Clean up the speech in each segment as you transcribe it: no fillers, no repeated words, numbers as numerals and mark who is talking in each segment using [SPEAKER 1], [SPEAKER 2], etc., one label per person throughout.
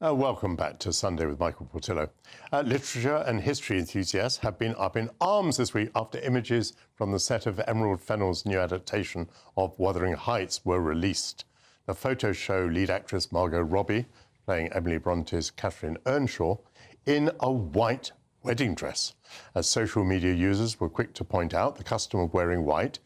[SPEAKER 1] Welcome back to Sunday with Michael Portillo. Literature and history enthusiasts have been up in arms this week after images from the set of Emerald Fennell's new adaptation of Wuthering Heights were released. The photos show lead actress Margot Robbie playing Emily Bronte's Catherine Earnshaw in a white wedding dress. As social media users were quick to point out, the custom of wearing white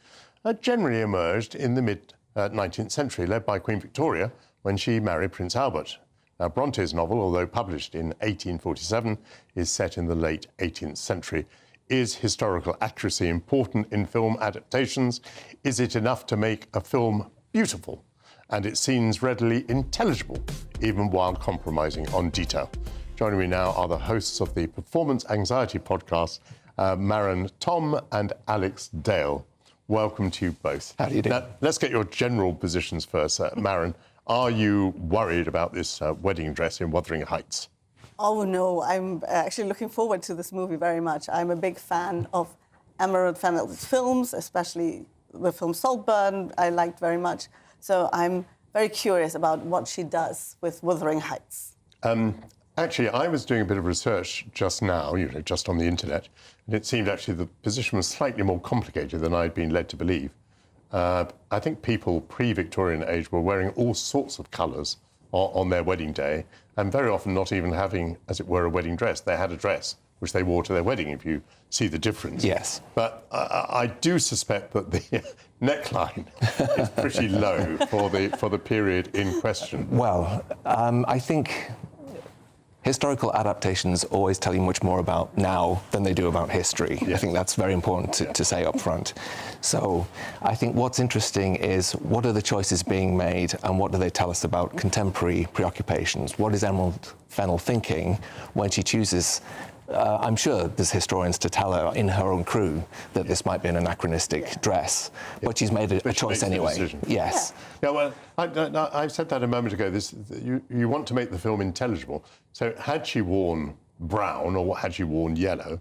[SPEAKER 1] generally emerged in the mid-19th century, led by Queen Victoria when she married Prince Albert. Now, Bronte's novel, although published in 1847, is set in the late 18th century. Is historical accuracy important in film adaptations? Is it enough to make a film beautiful and its scenes readily intelligible, even while compromising on detail? Joining me now are the hosts of the Performance Anxiety podcast, Maren Tom and Alex Dale. Welcome to you both.
[SPEAKER 2] How do you do?
[SPEAKER 1] Now, let's get your general positions first. Maren, are you worried about this wedding dress in Wuthering Heights?
[SPEAKER 3] Oh, no. I'm actually looking forward to this movie very much. I'm a big fan of Emerald Fennell's films, especially the film Saltburn, I liked very much. So I'm very curious about what she does with Wuthering Heights.
[SPEAKER 1] Actually, I was doing a bit of research just now, just on the internet, and it seemed actually the position was slightly more complicated than I'd been led to believe. I think people pre-Victorian age were wearing all sorts of colours on their wedding day, and very often not even having, as it were, a wedding dress. They had a dress which they wore to their wedding, if you see the difference.
[SPEAKER 2] Yes.
[SPEAKER 1] But I do suspect that the neckline is pretty low for the period in question.
[SPEAKER 2] Well, I think historical adaptations always tell you much more about now than they do about history.
[SPEAKER 1] Yeah.
[SPEAKER 2] I think that's very important to say up front. So I think what's interesting is what are the choices being made and what do they tell us about contemporary preoccupations? What is Emerald Fennell thinking when she chooses? I'm sure there's historians to tell her in her own crew that this might be an anachronistic dress, but she's made a choice anyway. Yes.
[SPEAKER 1] Yeah, well, I said that a moment ago. You want to make the film intelligible. So had she worn brown or had she worn yellow,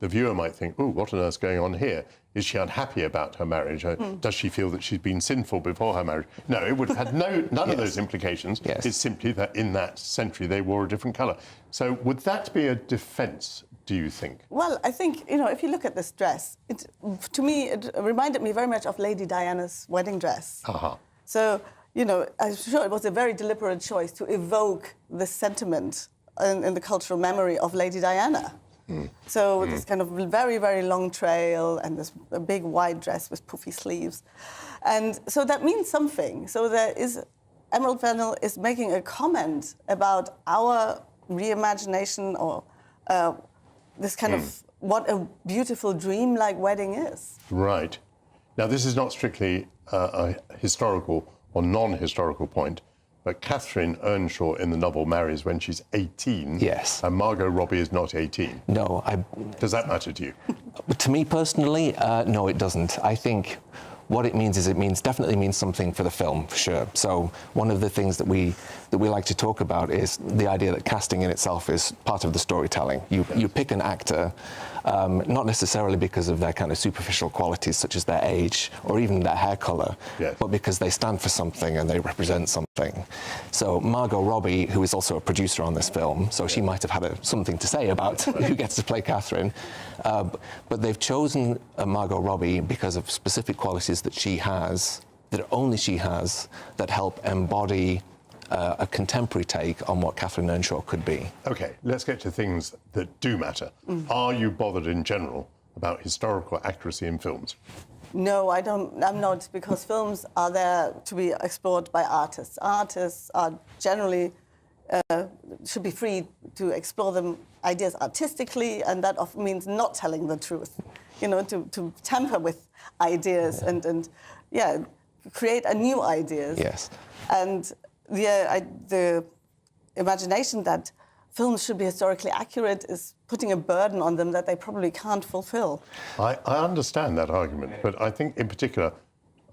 [SPEAKER 1] the viewer might think, oh, what on earth's going on here? Is she unhappy about her marriage? Does she feel that she's been sinful before her marriage? No, it would have had none of those implications.
[SPEAKER 2] Yes.
[SPEAKER 1] It's simply that in that century they wore a different colour. So would that be a defence, do you think?
[SPEAKER 3] Well, I think, if you look at this dress, to me, it reminded me very much of Lady Diana's wedding dress.
[SPEAKER 1] Uh-huh.
[SPEAKER 3] So, I'm sure it was a very deliberate choice to evoke this sentiment in the cultural memory of Lady Diana. So this kind of very, very long trail and this big white dress with puffy sleeves. And so that means something. So Emerald Fennell is making a comment about our reimagination or this kind of what a beautiful dream-like wedding is.
[SPEAKER 1] Right. Now, this is not strictly a historical or non-historical point, but Catherine Earnshaw in the novel marries when she's 18.
[SPEAKER 2] Yes.
[SPEAKER 1] And Margot Robbie is not 18.
[SPEAKER 2] No,
[SPEAKER 1] Does that matter to you?
[SPEAKER 2] to me personally, no, it doesn't. I think what it means is definitely means something for the film, for sure. So one of the things that we like to talk about is the idea that casting in itself is part of the storytelling. You pick an actor, not necessarily because of their kind of superficial qualities, such as their age or even their hair colour, but because they stand for something and they represent something. So Margot Robbie, who is also a producer on this film, so she might have had something to say about who gets to play Catherine, but they've chosen Margot Robbie because of specific qualities that she has, that only she has, that help embody a contemporary take on what Catherine Earnshaw could be.
[SPEAKER 1] OK, let's get to things that do matter. Are you bothered in general about historical accuracy in films?
[SPEAKER 3] No, I'm not, because films are there to be explored by artists. Artists are generally should be free to explore them ideas artistically, and that often means not telling the truth. To tamper with ideas and create new ideas.
[SPEAKER 2] Yes.
[SPEAKER 3] And the imagination that films should be historically accurate is putting a burden on them that they probably can't fulfill.
[SPEAKER 1] I understand that argument, but I think in particular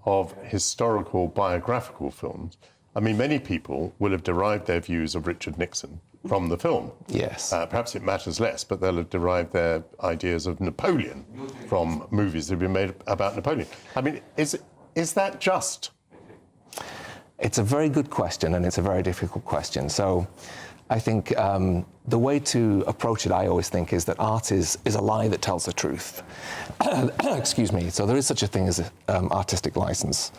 [SPEAKER 1] of historical biographical films, I mean, many people will have derived their views of Richard Nixon from the film.
[SPEAKER 2] Yes.
[SPEAKER 1] Perhaps it matters less, but they'll have derived their ideas of Napoleon from movies that have been made about Napoleon. I mean, is that just?
[SPEAKER 2] It's a very good question, and it's a very difficult question. So I think the way to approach it, I always think, is that art is a lie that tells the truth. Excuse me. So there is such a thing as artistic license.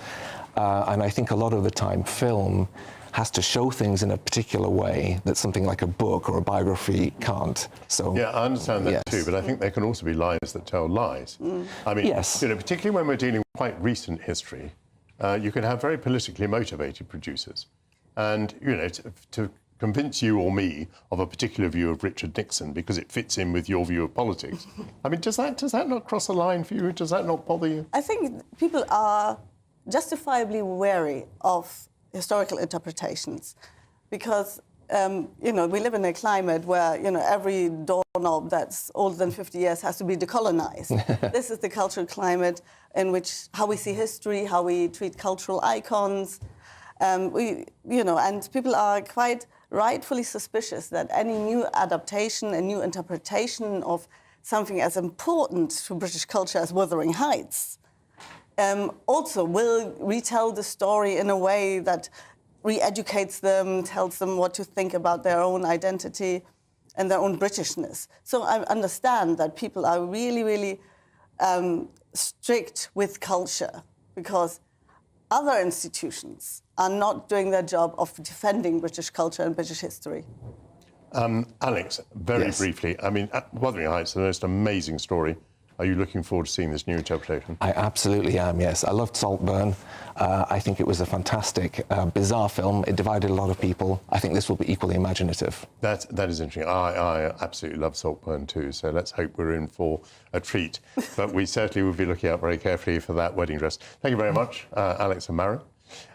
[SPEAKER 2] And I think a lot of the time film has to show things in a particular way that something like a book or a biography can't. So
[SPEAKER 1] yeah, I understand that
[SPEAKER 2] yes.
[SPEAKER 1] too, but I think there can also be lies that tell lies. I mean,
[SPEAKER 2] Yes.
[SPEAKER 1] particularly when we're dealing with quite recent history, you can have very politically motivated producers. And, to convince you or me of a particular view of Richard Nixon because it fits in with your view of politics. I mean, does that not cross a line for you? Does that not bother you?
[SPEAKER 3] I think people are justifiably wary of historical interpretations because, we live in a climate where, every doorknob that's older than 50 years has to be decolonized. This is the cultural climate in which how we see history, how we treat cultural icons. And people are quite rightfully suspicious that any new adaptation, a new interpretation of something as important to British culture as Wuthering Heights also will retell the story in a way that re-educates them, tells them what to think about their own identity and their own Britishness. So I understand that people are really, really strict with culture because other institutions are not doing their job of defending British culture and British history.
[SPEAKER 1] Alex, very
[SPEAKER 2] Yes.
[SPEAKER 1] briefly, I mean, Wuthering Heights is the most amazing story. Are you looking forward to seeing this new interpretation?
[SPEAKER 2] I absolutely am, yes. I loved Saltburn. I think it was a fantastic, bizarre film. It divided a lot of people. I think this will be equally imaginative.
[SPEAKER 1] That is interesting. I absolutely love Saltburn too, so let's hope we're in for a treat. But we certainly will be looking out very carefully for that wedding dress. Thank you very much, Alex and Maren.